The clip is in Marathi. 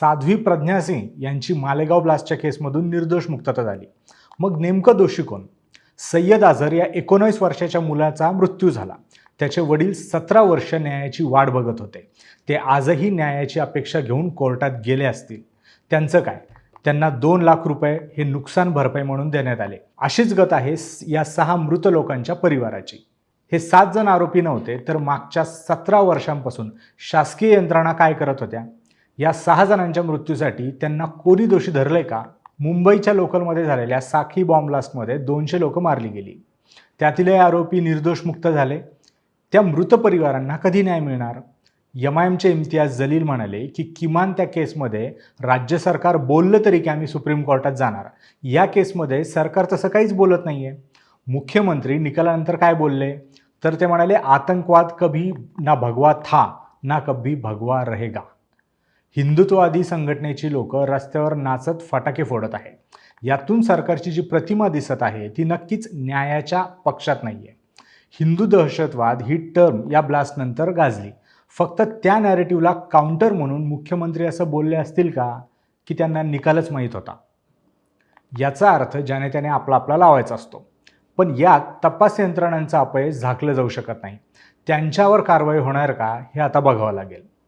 साध्वी प्रज्ञा सिंग यांची मालेगाव ब्लास्टच्या केसमधून निर्दोष मुक्तता झाली. मग नेमकं दोषी कोण? सय्यद अझर या 19 वर्षाच्या मुलाचा मृत्यू झाला. त्याचे वडील 17 वर्ष न्यायाची वाट बघत होते. ते आजही न्यायाची अपेक्षा घेऊन कोर्टात गेले असतील. त्यांचं काय? त्यांना 2 लाख रुपये हे नुकसान भरपाई म्हणून देण्यात आले. अशीच गत आहे या 6 मृत लोकांच्या परिवाराची. हे 7 जण आरोपी नव्हते, तर मागच्या 17 वर्षांपासून शासकीय यंत्रणा काय करत होत्या? या 6 जणांच्या मृत्यूसाठी त्यांना कोणी दोषी धरले का? मुंबईच्या लोकलमध्ये झालेल्या साखी बॉम्ब ब्लास्टमध्ये 200 लोक मारली गेली. त्यातीलही आरोपी निर्दोष मुक्त झाले. त्या मृत परिवारांना कधी न्याय मिळणार? एमआयएमचे इम्तियाज जलील म्हणाले की किमान त्या केसमध्ये राज्य सरकार बोललं तरी की आम्ही सुप्रीम कोर्टात जाणार. या केसमध्ये सरकार तसं काहीच बोलत नाहीये. मुख्यमंत्री निकालानंतर काय बोलले? तर ते म्हणाले, आतंकवाद कभी ना भगवा था ना कभी भगवा रहेगा. हिंदुत्ववादी संघटनेची लोक रस्त्यावर नाचत फटाके फोडत आहे. यातून सरकारची जी प्रतिमा दिसत आहे ती नक्कीच न्यायाच्या पक्षात नाहीये. हिंदू दहशतवाद ही टर्म या ब्लास्टनंतर गाजली. फक्त त्या नॅरेटिव्हला काउंटर म्हणून मुख्यमंत्री असं बोलले असतील का की त्यांना निकालच माहीत होता? याचा अर्थ ज्याने त्याने आपला लावायचा असतो. पण यात तपास यंत्रणांचं अपयश झाकलं जाऊ शकत नाही. त्यांच्यावर कारवाई होणार का हे आता बघावं लागेल.